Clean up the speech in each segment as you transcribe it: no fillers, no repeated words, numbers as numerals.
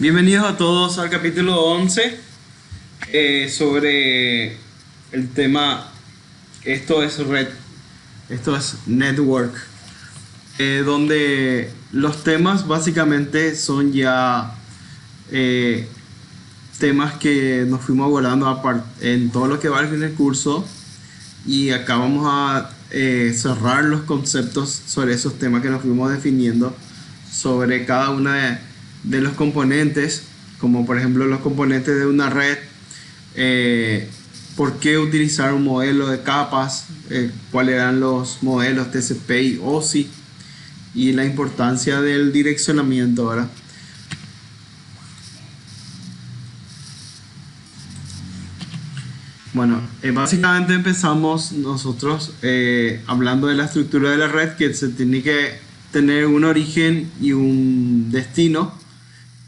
Bienvenidos a todos al capítulo 11 sobre el tema, esto es red, esto es network, donde los temas básicamente son ya temas que nos fuimos abordando en todo lo que va en el curso, y acá vamos a cerrar los conceptos sobre esos temas que nos fuimos definiendo sobre cada una de los componentes, como por ejemplo los componentes de una red, por qué utilizar un modelo de capas, cuáles eran los modelos TCP y OSI, y la importancia del direccionamiento, ¿verdad? Bueno, básicamente empezamos nosotros hablando de la estructura de la red, que se tiene que tener un origen y un destino,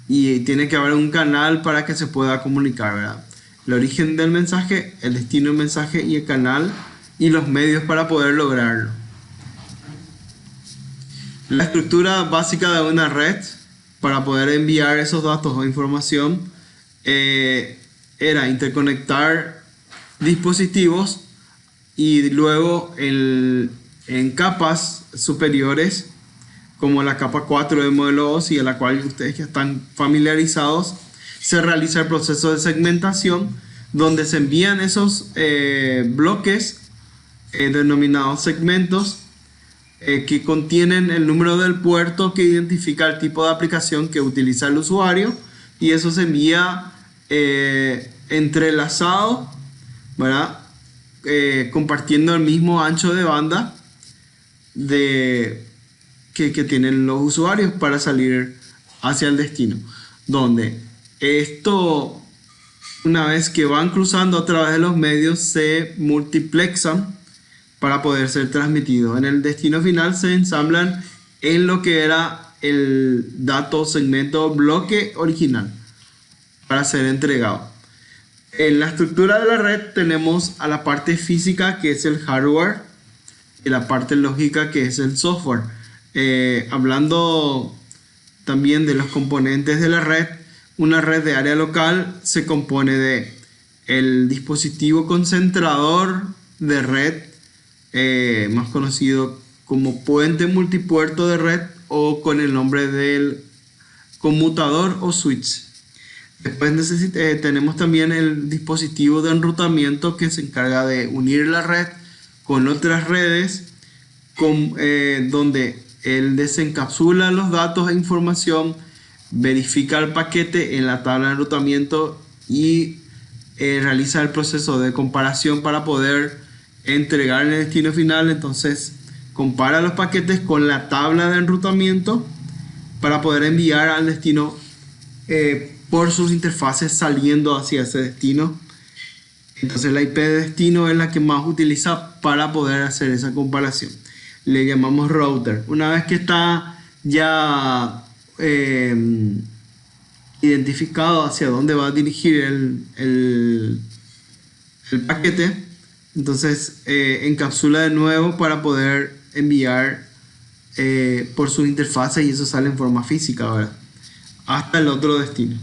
y tiene que haber un canal para que se pueda comunicar, ¿verdad? El origen del mensaje, el destino del mensaje y el canal y los medios para poder lograrlo. La estructura básica de una red para poder enviar esos datos o información era interconectar dispositivos, y luego en capas superiores, como la capa 4 del modelo OSI, a la cual ustedes ya están familiarizados, se realiza el proceso de segmentación, donde se envían esos bloques denominados segmentos, que contienen el número del puerto que identifica el tipo de aplicación que utiliza el usuario, y eso se envía entrelazado, ¿verdad? Compartiendo el mismo ancho de banda que tienen los usuarios para salir hacia el destino, donde esto, una vez que van cruzando a través de los medios, se multiplexan para poder ser transmitidos. En el destino final se ensamblan en lo que era el dato segmento bloque original para ser entregado. En la estructura de la red tenemos a la parte física, que es el hardware, y la parte lógica, que es el software. Hablando también de los componentes de la red, una red de área local se compone de el dispositivo concentrador de red, más conocido como puente multipuerto de red, o con el nombre del conmutador o switch. Después tenemos también el dispositivo de enrutamiento, que se encarga de unir la red con otras redes, donde él desencapsula los datos e información, verifica el paquete en la tabla de enrutamiento y realiza el proceso de comparación para poder entregar el destino final. Entonces compara los paquetes con la tabla de enrutamiento para poder enviar al destino por sus interfaces saliendo hacia ese destino. Entonces la IP de destino es la que más utiliza para poder hacer esa comparación. Le llamamos router. Una vez que está ya identificado hacia dónde va a dirigir el paquete, entonces encapsula de nuevo para poder enviar por sus interfaces, y eso sale en forma física ahora hasta el otro destino.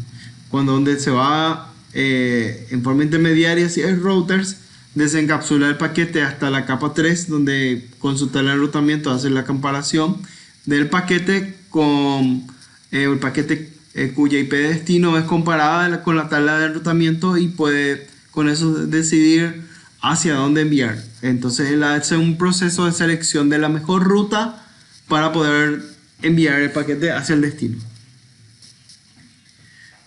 Donde se va en forma intermediaria, si hay routers, desencapsula el paquete hasta la capa 3, donde con su tabla de enrutamiento hace la comparación del paquete con el paquete cuya IP de destino es comparada con la tabla de enrutamiento, y puede con eso decidir hacia dónde enviar. Entonces él hace un proceso de selección de la mejor ruta para poder enviar el paquete hacia el destino.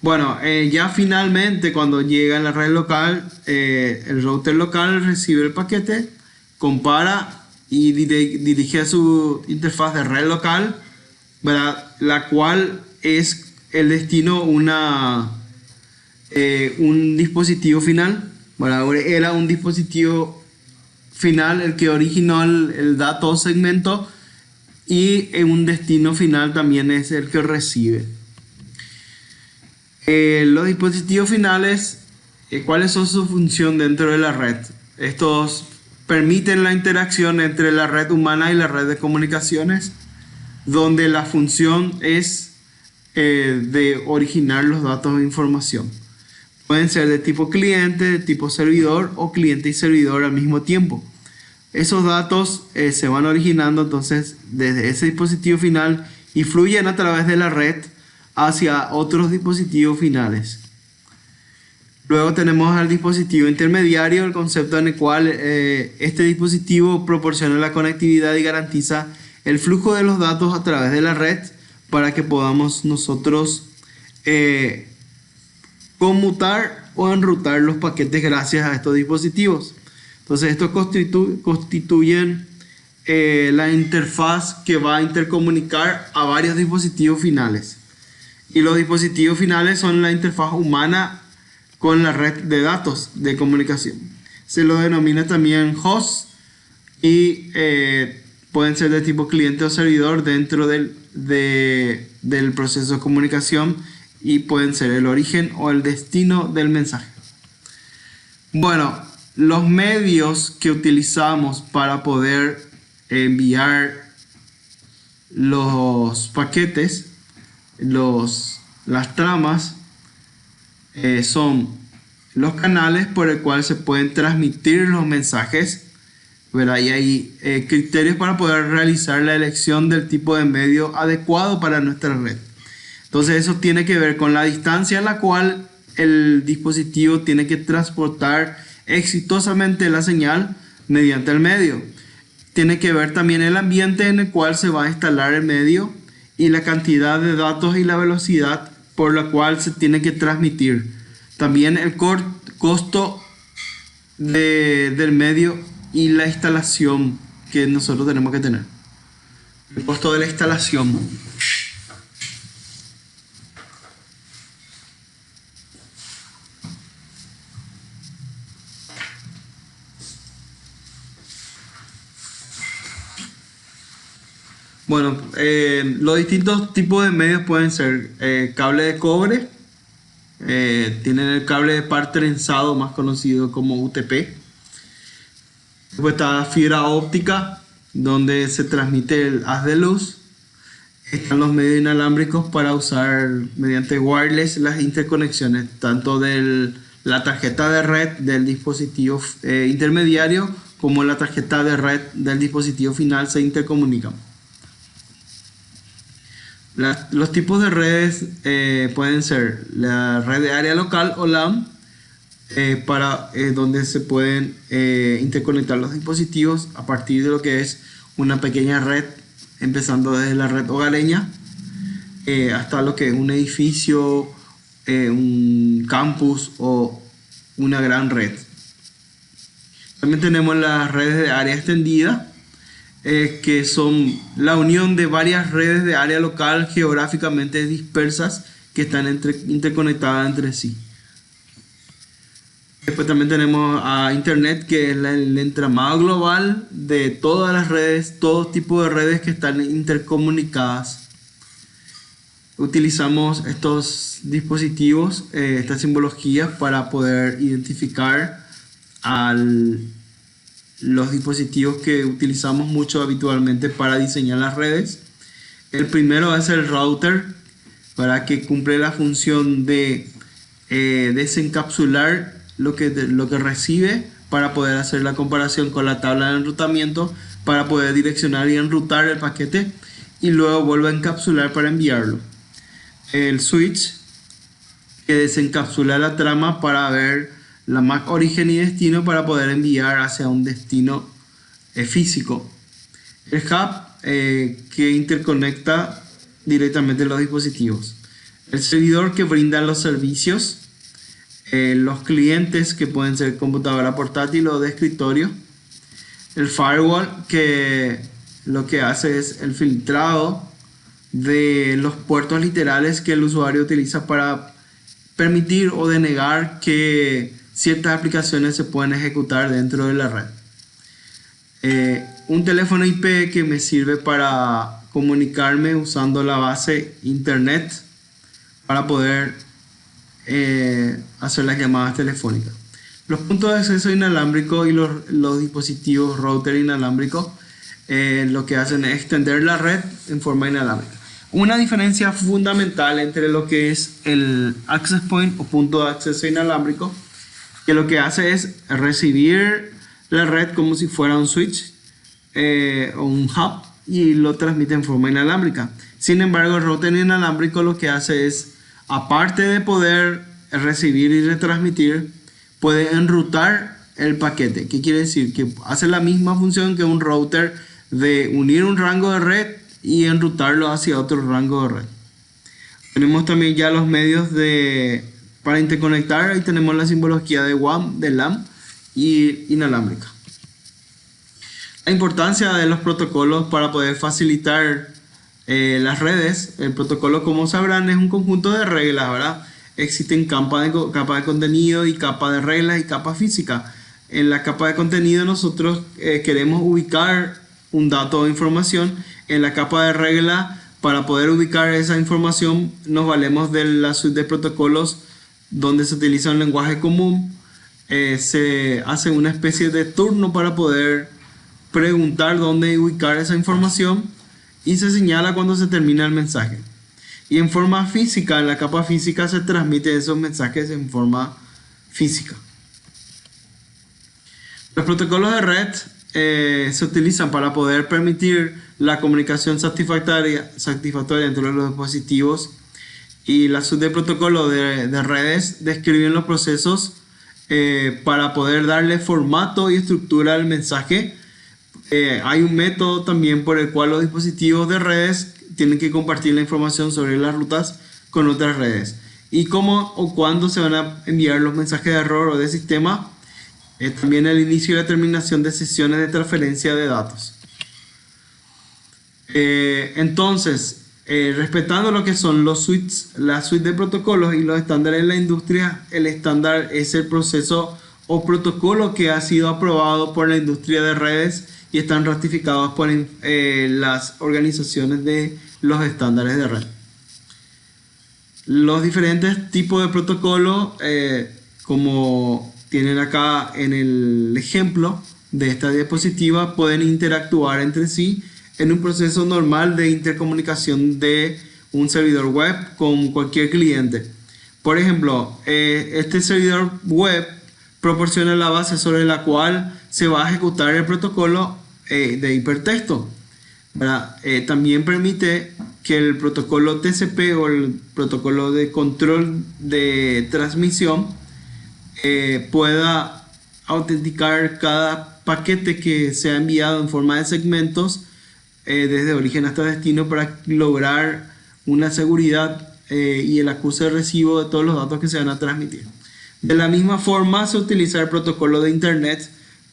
Bueno, ya finalmente, cuando llega a la red local, el router local recibe el paquete, compara y dirige a su interfaz de red local, ¿verdad? La cual es el destino un dispositivo final, ¿verdad? Era un dispositivo final el que originó el dato segmento, y un destino final también es el que recibe. Los dispositivos finales, ¿cuáles son su función dentro de la red? Estos permiten la interacción entre la red humana y la red de comunicaciones, donde la función es de originar los datos de información. Pueden ser de tipo cliente, de tipo servidor o cliente y servidor al mismo tiempo. Esos datos se van originando entonces desde ese dispositivo final y fluyen a través de la red hacia otros dispositivos finales. Luego tenemos al dispositivo intermediario, el concepto en el cual este dispositivo proporciona la conectividad y garantiza el flujo de los datos a través de la red para que podamos nosotros conmutar o enrutar los paquetes gracias a estos dispositivos. Entonces estos constituyen la interfaz que va a intercomunicar a varios dispositivos finales. Y los dispositivos finales son la interfaz humana con la red de datos de comunicación. Se lo denomina también host y pueden ser de tipo cliente o servidor dentro del proceso de comunicación y pueden ser el origen o el destino del mensaje. Bueno, los medios que utilizamos para poder enviar los paquetes, las tramas, son los canales por el cual se pueden transmitir los mensajes, ¿verdad? Y hay criterios para poder realizar la elección del tipo de medio adecuado para nuestra red. Entonces eso tiene que ver con la distancia en la cual el dispositivo tiene que transportar exitosamente la señal mediante el medio. Tiene que ver también el ambiente en el cual se va a instalar el medio y la cantidad de datos y la velocidad por la cual se tiene que transmitir. También el costo del medio y la instalación que nosotros tenemos que tener. El costo de la instalación. Bueno, los distintos tipos de medios pueden ser cable de cobre, tienen el cable de par trenzado más conocido como UTP. Después está fibra óptica, donde se transmite el haz de luz. Están los medios inalámbricos para usar mediante wireless las interconexiones, tanto de la tarjeta de red del dispositivo intermediario como la tarjeta de red del dispositivo final se intercomunican. Los tipos de redes pueden ser la red de área local o LAN, donde se pueden interconectar los dispositivos a partir de lo que es una pequeña red, empezando desde la red hogareña hasta lo que es un edificio, un campus o una gran red. También tenemos las redes de área extendida, que son la unión de varias redes de área local geográficamente dispersas que están interconectadas entre sí. Después también tenemos a Internet, que es el entramado global de todas las redes, todo tipo de redes que están intercomunicadas. Utilizamos estos dispositivos, estas simbologías para poder identificar los dispositivos que utilizamos mucho habitualmente para diseñar las redes. El primero es el router, para que cumple la función de desencapsular lo que recibe para poder hacer la comparación con la tabla de enrutamiento, para poder direccionar y enrutar el paquete y luego vuelve a encapsular para enviarlo. El switch, que desencapsula la trama para ver la MAC origen y destino para poder enviar hacia un destino físico. El hub, que interconecta directamente los dispositivos. El servidor, que brinda los servicios. Los clientes, que pueden ser computadora portátil o de escritorio. El firewall, que lo que hace es el filtrado de los puertos literales que el usuario utiliza para permitir o denegar que ciertas aplicaciones se pueden ejecutar dentro de la red. Un teléfono IP, que me sirve para comunicarme usando la base internet para poder hacer las llamadas telefónicas. Los puntos de acceso inalámbrico y los dispositivos router inalámbricos lo que hacen es extender la red en forma inalámbrica. Una diferencia fundamental entre lo que es el access point o punto de acceso inalámbrico, que lo que hace es recibir la red como si fuera un switch o un hub y lo transmite en forma inalámbrica. Sin embargo, el router inalámbrico lo que hace es, aparte de poder recibir y retransmitir, puede enrutar el paquete. ¿Qué quiere decir? Que hace la misma función que un router de unir un rango de red y enrutarlo hacia otro rango de red. Tenemos también ya los medios para interconectar. Ahí tenemos la simbología de WAN, de LAN y inalámbrica. La importancia de los protocolos para poder facilitar las redes. El protocolo, como sabrán, es un conjunto de reglas, ¿verdad? Existen capa de contenido y capa de reglas y capa física. En la capa de contenido nosotros queremos ubicar un dato o información. En la capa de regla, para poder ubicar esa información, nos valemos de la suite de protocolos donde se utiliza un lenguaje común. Se hace una especie de turno para poder preguntar dónde ubicar esa información y se señala cuando se termina el mensaje. Y en forma física, en la capa física se transmiten esos mensajes en forma física. Los protocolos de red se utilizan para poder permitir la comunicación satisfactoria entre los dispositivos, y la suite de protocolos de redes describen los procesos para poder darle formato y estructura al mensaje. Hay un método también por el cual los dispositivos de redes tienen que compartir la información sobre las rutas con otras redes, y cómo o cuándo se van a enviar los mensajes de error o de sistema. También el inicio y la terminación de sesiones de transferencia de datos. Entonces, respetando lo que son la suite de protocolos y los estándares de la industria, el estándar es el proceso o protocolo que ha sido aprobado por la industria de redes y están ratificados por las organizaciones de los estándares de red. Los diferentes tipos de protocolos, como tienen acá en el ejemplo de esta diapositiva, pueden interactuar entre sí en un proceso normal de intercomunicación de un servidor web con cualquier cliente. Por ejemplo, este servidor web proporciona la base sobre la cual se va a ejecutar el protocolo de hipertexto. También permite que el protocolo TCP o el protocolo de control de transmisión pueda autenticar cada paquete que sea enviado en forma de segmentos desde origen hasta destino, para lograr una seguridad y el acuse de recibo de todos los datos que se van a transmitir. De la misma forma se utiliza el protocolo de internet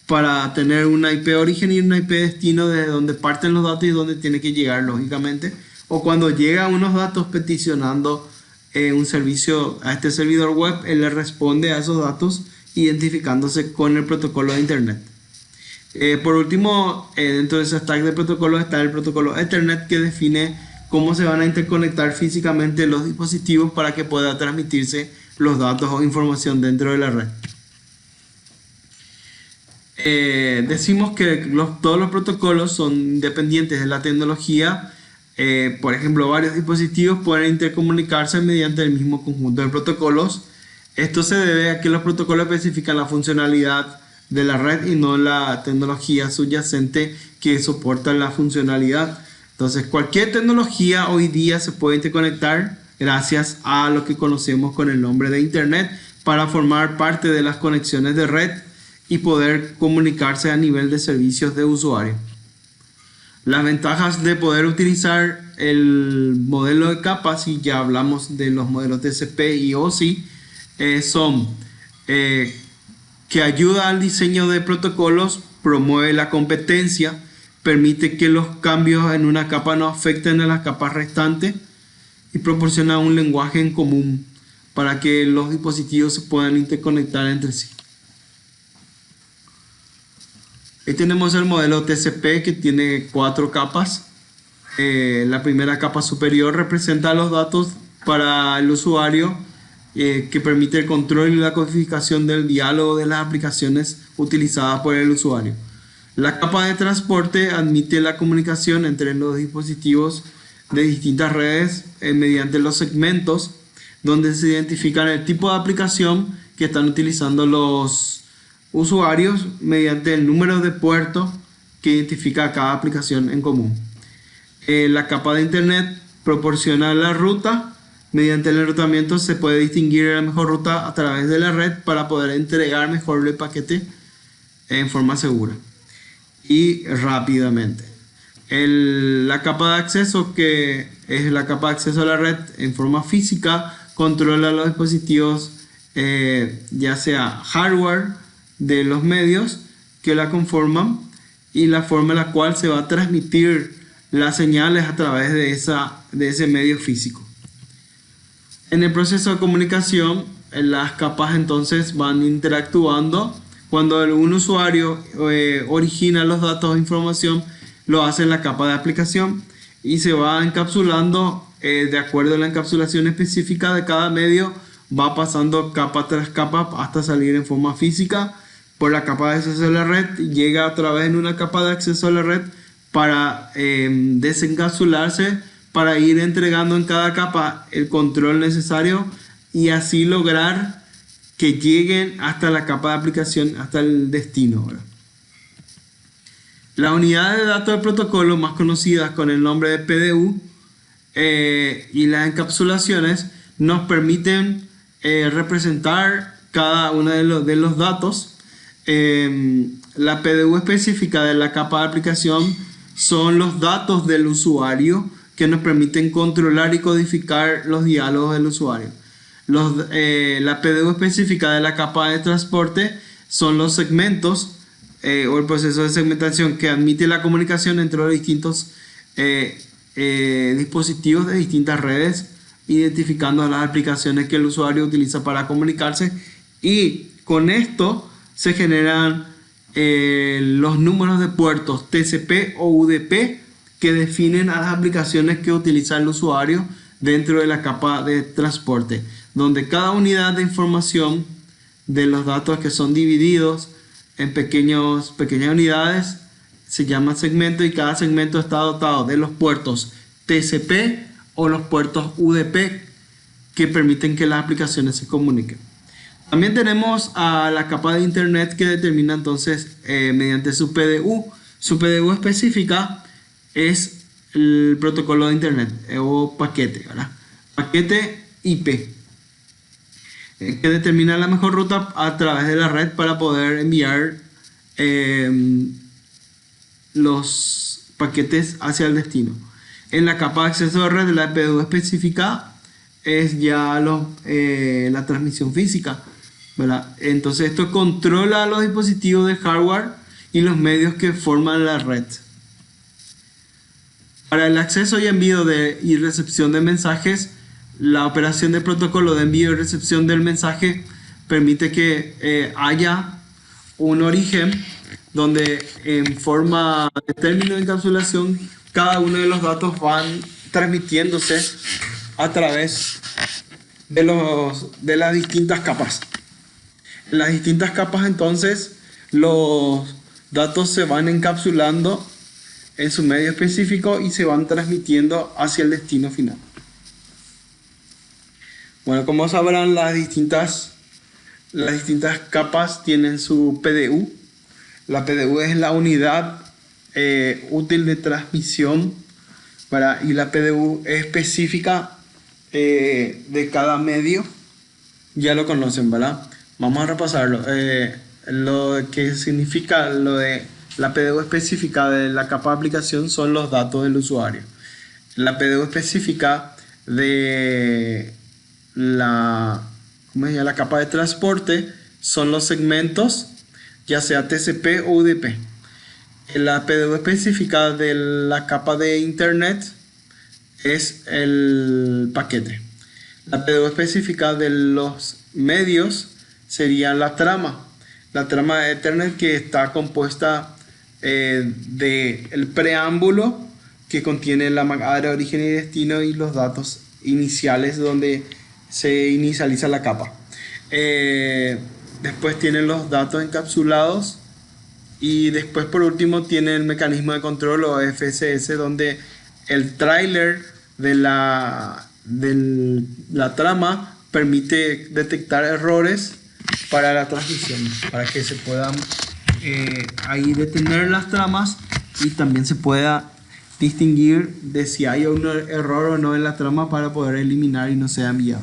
para tener una IP origen y una IP destino, desde donde parten los datos y donde tiene que llegar, lógicamente, o cuando llega unos datos peticionando un servicio a este servidor web, él le responde a esos datos identificándose con el protocolo de internet. Por último, dentro de ese stack de protocolos está el protocolo Ethernet, que define cómo se van a interconectar físicamente los dispositivos para que pueda transmitirse los datos o información dentro de la red. Decimos que todos los protocolos son independientes de la tecnología. Por ejemplo, varios dispositivos pueden intercomunicarse mediante el mismo conjunto de protocolos. Esto se debe a que los protocolos especifican la funcionalidad de la red y no la tecnología subyacente que soporta la funcionalidad. Entonces, cualquier tecnología hoy día se puede interconectar gracias a lo que conocemos con el nombre de Internet, para formar parte de las conexiones de red y poder comunicarse a nivel de servicios de usuario. Las ventajas de poder utilizar el modelo de capas, y ya hablamos de los modelos TCP y OSI, son que ayuda al diseño de protocolos, promueve la competencia, permite que los cambios en una capa no afecten a las capas restantes y proporciona un lenguaje en común para que los dispositivos se puedan interconectar entre sí. Ahí tenemos el modelo TCP, que tiene 4 capas. La primera capa superior representa los datos para el usuario, que permite el control y la codificación del diálogo de las aplicaciones utilizadas por el usuario. La capa de transporte admite la comunicación entre los dispositivos de distintas redes mediante los segmentos, donde se identifican el tipo de aplicación que están utilizando los usuarios mediante el número de puertos que identifica cada aplicación en común. La capa de Internet proporciona la ruta. Mediante el enrutamiento se puede distinguir la mejor ruta a través de la red para poder entregar mejor el paquete en forma segura y rápidamente. La capa de acceso, que es la capa de acceso a la red en forma física, controla los dispositivos, ya sea hardware de los medios que la conforman y la forma en la cual se va a transmitir las señales a través de ese medio físico. En el proceso de comunicación, las capas entonces van interactuando. Cuando un usuario origina los datos de información, lo hace en la capa de aplicación y se va encapsulando de acuerdo a la encapsulación específica de cada medio. Va pasando capa tras capa hasta salir en forma física por la capa de acceso a la red y llega otra vez en una capa de acceso a la red para desencapsularse, para ir entregando en cada capa el control necesario y así lograr que lleguen hasta la capa de aplicación, hasta el destino, ¿verdad? La unidad de datos del protocolo, más conocida con el nombre de PDU, y las encapsulaciones nos permiten representar cada uno de los datos. La PDU específica de la capa de aplicación son los datos del usuario que nos permiten controlar y codificar los diálogos del usuario. La PDU específica de la capa de transporte son los segmentos o el proceso de segmentación que admite la comunicación entre los distintos dispositivos de distintas redes, identificando las aplicaciones que el usuario utiliza para comunicarse, y con esto se generan los números de puertos TCP o UDP que definen a las aplicaciones que utiliza el usuario dentro de la capa de transporte, donde cada unidad de información de los datos que son divididos en pequeñas unidades se llama segmento, y cada segmento está dotado de los puertos TCP o los puertos UDP que permiten que las aplicaciones se comuniquen. También tenemos a la capa de Internet que determina entonces mediante su PDU. Su PDU específica es el protocolo de Internet o paquete, ¿verdad? Paquete IP, que determina la mejor ruta a través de la red para poder enviar los paquetes hacia el destino. En la capa de acceso a red, la PDU específica es ya la transmisión física, ¿verdad? Entonces esto controla los dispositivos de hardware y los medios que forman la red. Para el acceso y envío y recepción de mensajes, la operación de protocolo de envío y recepción del mensaje permite que haya un origen donde en forma de término de encapsulación cada uno de los datos van transmitiéndose a través de las distintas capas. En las distintas capas entonces los datos se van encapsulando en su medio específico y se van transmitiendo hacia el destino final. Bueno, como sabrán, las distintas capas tienen su PDU. La PDU es la unidad útil de transmisión, ¿verdad? Y la PDU es específica de cada medio. Ya lo conocen, ¿verdad? Vamos a repasarlo. Lo que significa lo de la PDU específica de la capa de aplicación son los datos del usuario. La PDU específica de la capa de transporte son los segmentos, ya sea TCP o UDP. La PDU específica de la capa de Internet es el paquete. La PDU específica de los medios sería la trama de Ethernet, que está compuesta del preámbulo que contiene la MAC de origen y destino y los datos iniciales donde se inicializa la capa. Después tienen los datos encapsulados y después por último tiene el mecanismo de control o FSS, donde el tráiler la trama permite detectar errores para la transmisión, para que se puedan ahí detener las tramas y también se pueda distinguir de si hay un error o no en la trama para poder eliminar y no sea enviado.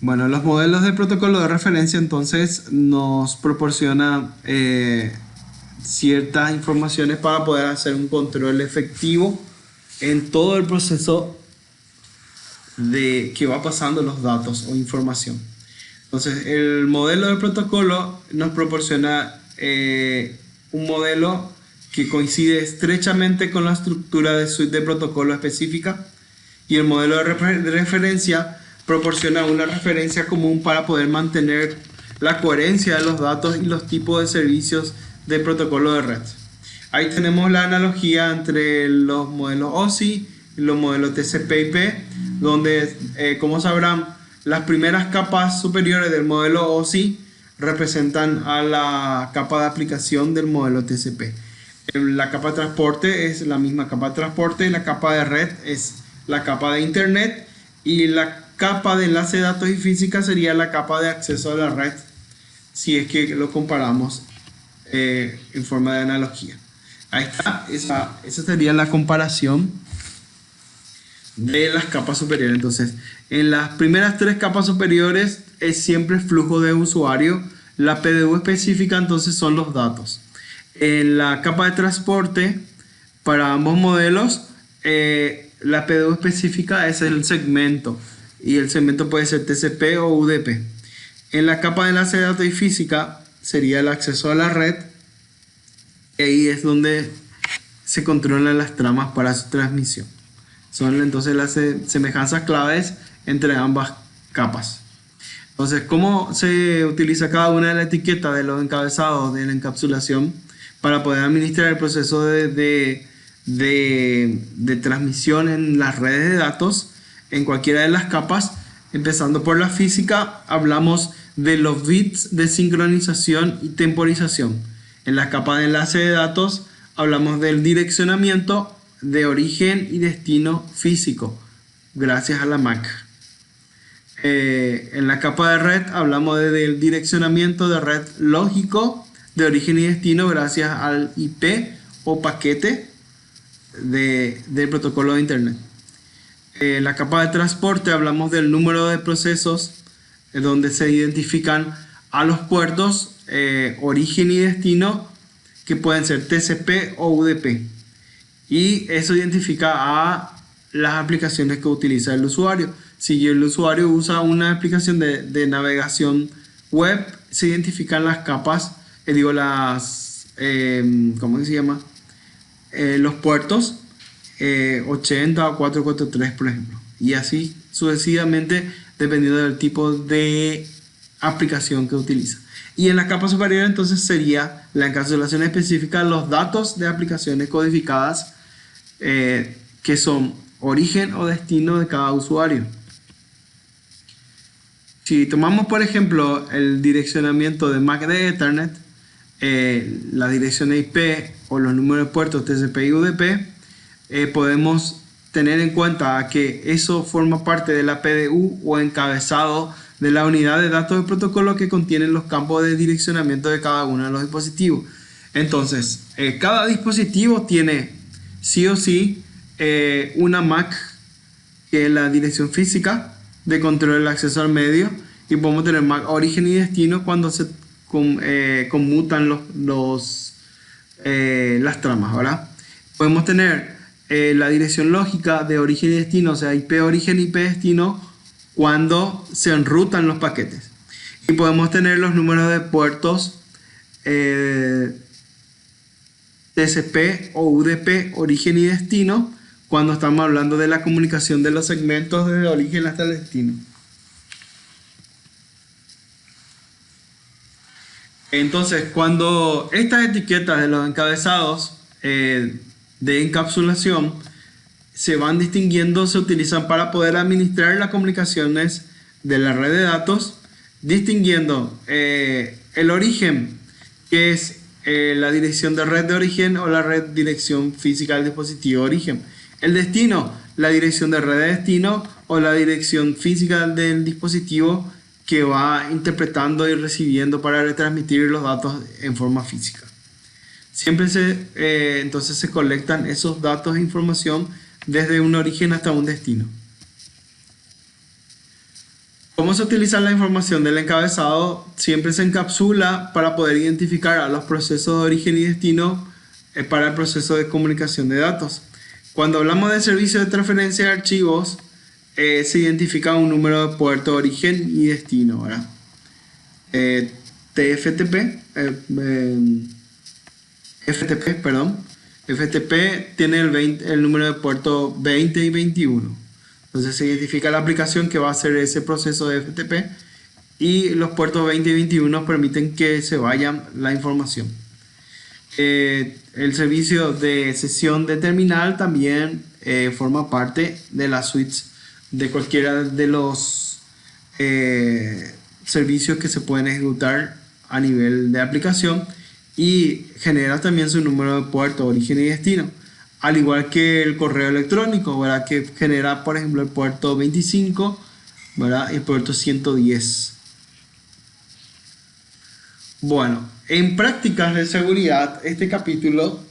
Bueno, los modelos de protocolo de referencia entonces nos proporciona ciertas informaciones para poder hacer un control efectivo en todo el proceso de que va pasando los datos o información. Entonces, el modelo de protocolo nos proporciona un modelo que coincide estrechamente con la estructura de suite de protocolo específica, y el modelo de referencia proporciona una referencia común para poder mantener la coherencia de los datos y los tipos de servicios de protocolo de red. Ahí tenemos la analogía entre los modelos OSI y los modelos TCP/IP, donde, como sabrán, las primeras capas superiores del modelo OSI representan a la capa de aplicación del modelo TCP. La capa de transporte es la misma capa de transporte, la capa de red es la capa de internet, y la capa de enlace de datos y física sería la capa de acceso a la red, si es que lo comparamos en forma de analogía. Ahí está, esa sería la comparación de las capas superiores. Entonces, en las primeras tres capas superiores es siempre flujo de usuario. La PDU específica entonces son los datos. En la capa de transporte, para ambos modelos, la PDU específica es el segmento, y el segmento puede ser TCP o UDP. En la capa de enlace de datos y física sería el acceso a la red, y ahí es donde se controlan las tramas para su transmisión. Son entonces las semejanzas claves entre ambas capas. Entonces, ¿cómo se utiliza cada una de las etiquetas de los encabezados de la encapsulación para poder administrar el proceso de transmisión en las redes de datos en cualquiera de las capas? Empezando por la física, hablamos de los bits de sincronización y temporización. En la capa de enlace de datos hablamos del direccionamiento de origen y destino físico gracias a la MAC. En la capa de red hablamos del direccionamiento de red lógico de origen y destino gracias al IP o paquete del protocolo de internet. En la capa de transporte hablamos del número de procesos donde se identifican a los puertos origen y destino, que pueden ser TCP o UDP, y eso identifica a las aplicaciones que utiliza el usuario. Si el usuario usa una aplicación de navegación web, se identifican las capas, ¿cómo se llama? Los puertos 80 o 443, por ejemplo, y así sucesivamente dependiendo del tipo de aplicación que utiliza. Y en la capa superior entonces sería la encapsulación específica de los datos de aplicaciones codificadas que son origen o destino de cada usuario. Si tomamos por ejemplo el direccionamiento de MAC de Ethernet, la dirección de IP o los números de puertos TCP y UDP, podemos tener en cuenta que eso forma parte de la PDU o encabezado de la unidad de datos de protocolo que contienen los campos de direccionamiento de cada uno de los dispositivos. Entonces, cada dispositivo tiene sí o sí una MAC, que es la dirección física de control del acceso al medio, y podemos tener MAC origen y destino cuando se conmutan las tramas, ¿verdad? Podemos tener la dirección lógica de origen y destino, o sea, IP origen, IP destino, cuando se enrutan los paquetes. Y podemos tener los números de puertos TCP o UDP, origen y destino, cuando estamos hablando de la comunicación de los segmentos desde el origen hasta el destino. Entonces, cuando estas etiquetas de los encabezados de encapsulación se van distinguiendo, se utilizan para poder administrar las comunicaciones de la red de datos, distinguiendo el origen, que es la dirección de red de origen o la dirección física del dispositivo de origen. El destino, la dirección de red de destino o la dirección física del dispositivo que va interpretando y recibiendo para retransmitir los datos en forma física. Siempre entonces se colectan esos datos e información desde un origen hasta un destino. ¿Cómo se utiliza la información del encabezado? Siempre se encapsula para poder identificar a los procesos de origen y destino para el proceso de comunicación de datos. Cuando hablamos de servicio de transferencia de archivos, se identifica un número de puerto de origen y destino, ¿verdad? FTP tiene el número de puerto 20 y 21. Entonces se identifica la aplicación que va a hacer ese proceso de FTP y los puertos 20 y 21 permiten que se vaya la información. El servicio de sesión de terminal también forma parte de las suites de cualquiera de los servicios que se pueden ejecutar a nivel de aplicación y genera también su número de puerto, origen y destino. Al igual que el correo electrónico, ¿verdad? Que genera, por ejemplo, el puerto 25, ¿verdad? Y el puerto 110. Bueno, en prácticas de seguridad, este capítulo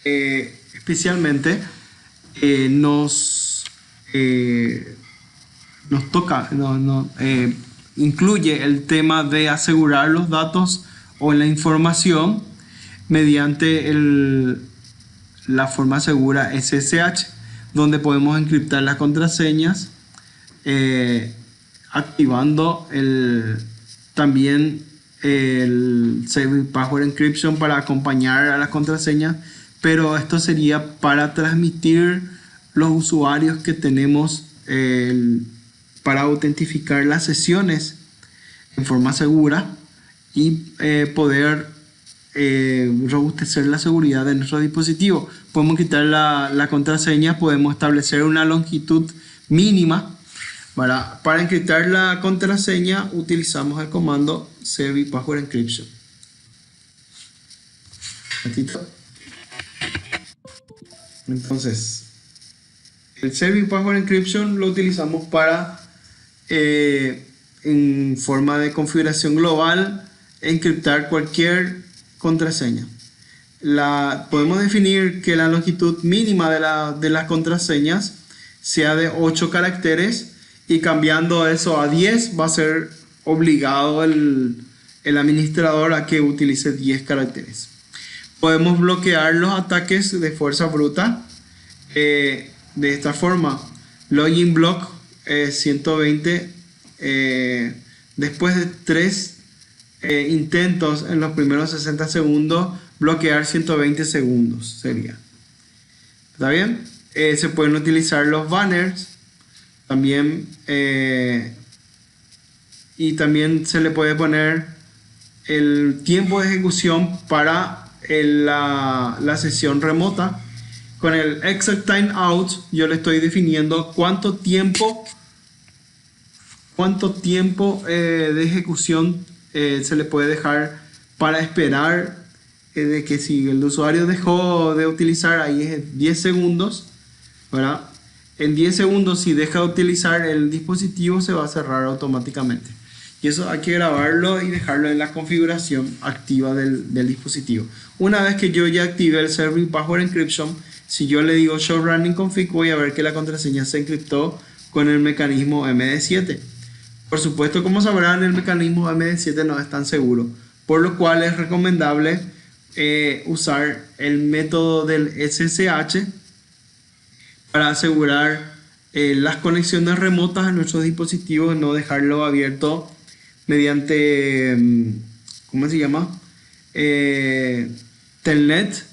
especialmente nos toca, incluye el tema de asegurar los datos o la información mediante la forma segura SSH, donde podemos encriptar las contraseñas, activando también el Save Password Encryption para acompañar a las contraseñas, pero esto sería para transmitir los usuarios que tenemos para autentificar las sesiones en forma segura y poder robustecer la seguridad de nuestro dispositivo. Podemos quitar la contraseña, podemos establecer una longitud mínima. Para encriptar la contraseña utilizamos el comando Save Password Encryption. Entonces, el Save Password Encryption lo utilizamos para en forma de configuración global encriptar cualquier contraseña. Podemos definir que la longitud mínima de las contraseñas sea de 8 caracteres y cambiando eso a 10 va a ser obligado el administrador a que utilice 10 caracteres. Podemos bloquear los ataques de fuerza bruta de esta forma. Login block 120 después de 3 intentos en los primeros 60 segundos, bloquear 120 segundos sería. ¿Está bien? Se pueden utilizar los banners también, y también se le puede poner el tiempo de ejecución para la sesión remota. Con el exit timeout yo le estoy definiendo cuánto tiempo de ejecución se le puede dejar para esperar de que si el usuario dejó de utilizar, ahí es 10 segundos, ¿verdad? En 10 segundos, si deja de utilizar el dispositivo, se va a cerrar automáticamente. Y eso hay que grabarlo y dejarlo en la configuración activa del dispositivo. Una vez que yo ya active el Save Password Encryption, si yo le digo Show Running Config, voy a ver que la contraseña se encriptó con el mecanismo MD7. Por supuesto, como sabrán, el mecanismo MD7 no es tan seguro, por lo cual es recomendable usar el método del SSH para asegurar las conexiones remotas a nuestros dispositivos, no dejarlo abierto mediante, ¿cómo se llama? Telnet,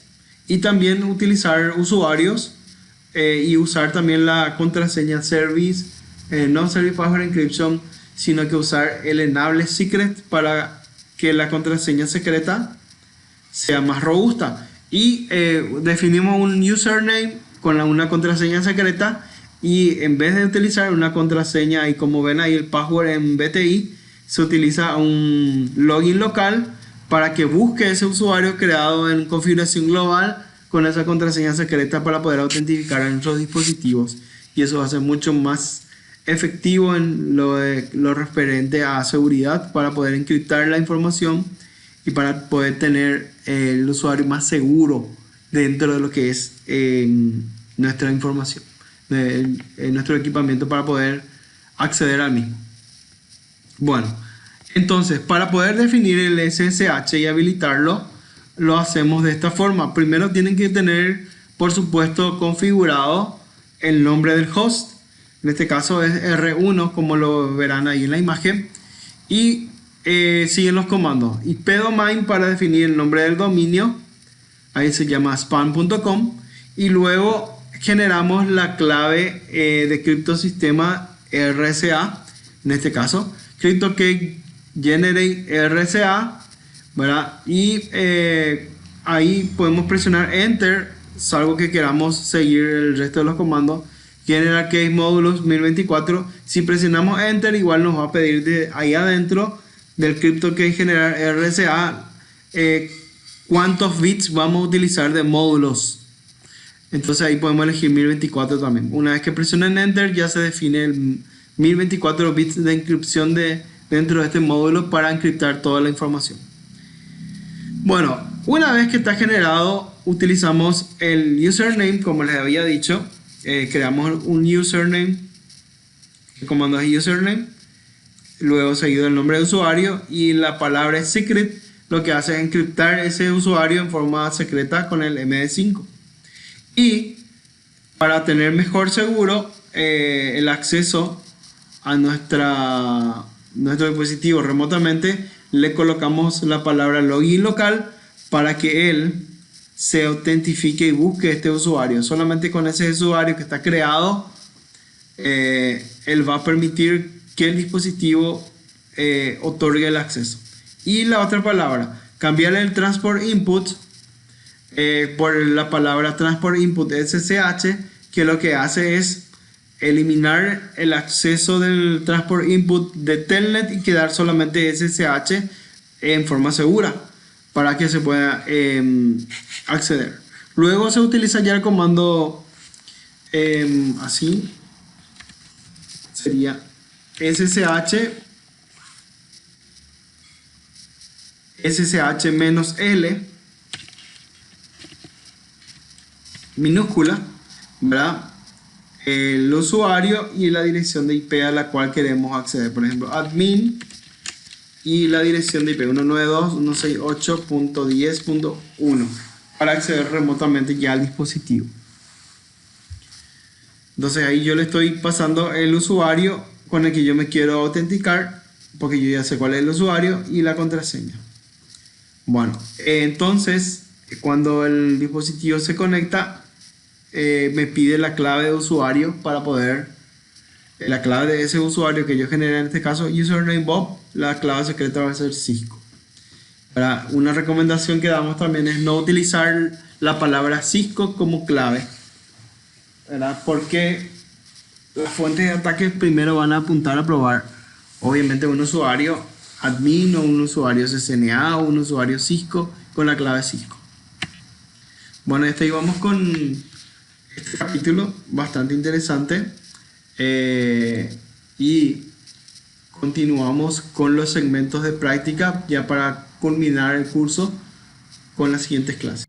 y también utilizar usuarios y usar también la contraseña service, no Service Password Encryption, sino que usar el enable secret para que la contraseña secreta sea más robusta. Y definimos un username con una contraseña secreta, y en vez de utilizar una contraseña, y como ven ahí el password en BTI, se utiliza un login local para que busque ese usuario creado en configuración global con esa contraseña secreta para poder autentificar en nuestros dispositivos. Y eso va a ser mucho más efectivo en lo referente a seguridad, para poder encriptar la información y para poder tener el usuario más seguro dentro de lo que es nuestra información, de nuestro equipamiento, para poder acceder al mismo. Bueno, entonces para poder definir el SSH y habilitarlo, lo hacemos de esta forma. Primero tienen que tener, por supuesto, configurado el nombre del host. En este caso es R1, como lo verán ahí en la imagen. Y siguen los comandos. ipdomain para definir el nombre del dominio. Ahí se llama spam.com. Y luego generamos la clave de criptosistema RSA. En este caso, CryptoKey Generate RSA, ¿verdad? Y ahí podemos presionar Enter, salvo que queramos seguir el resto de los comandos. General Case Modulus 1024. Si presionamos Enter, igual nos va a pedir de ahí adentro del CryptoKey General RSA cuántos bits vamos a utilizar de módulos. Entonces ahí podemos elegir 1024 también. Una vez que presionen Enter, ya se define el 1024 bits de encripción dentro de este módulo para encriptar toda la información. Bueno, una vez que está generado, utilizamos el username, como les había dicho. Creamos un username. El comando es username, luego seguido el nombre de usuario, y la palabra es secret. Lo que hace es encriptar ese usuario en forma secreta con el MD5. Y para tener mejor seguro el acceso a nuestro dispositivo remotamente, le colocamos la palabra login local para que él se autentifique y busque este usuario. Solamente con ese usuario que está creado, él va a permitir que el dispositivo otorgue el acceso. Y la otra palabra, cambiarle el transport input por la palabra transport input SSH, que lo que hace es eliminar el acceso del transport input de Telnet y quedar solamente SSH en forma segura para que se pueda acceder. Luego se utiliza ya el comando así, sería SSH-L minúscula, ¿verdad? El usuario y la dirección de IP a la cual queremos acceder. Por ejemplo, admin y la dirección de IP 192.168.10.1 para acceder remotamente ya al dispositivo. Entonces ahí yo le estoy pasando el usuario con el que yo me quiero autenticar, porque yo ya sé cuál es el usuario, y la contraseña. Bueno, entonces cuando el dispositivo se conecta, me pide la clave de usuario para poder, la clave de ese usuario que yo generé, en este caso username Bob, la clave secreta va a ser Cisco. Para una recomendación que damos también es no utilizar la palabra Cisco como clave, ¿verdad? Porque las fuentes de ataque primero van a apuntar a probar, obviamente, un usuario admin o un usuario CCNA o un usuario Cisco con la clave Cisco. Bueno, íbamos con este capítulo bastante interesante, y continuamos con los segmentos de práctica ya para culminar el curso con las siguientes clases.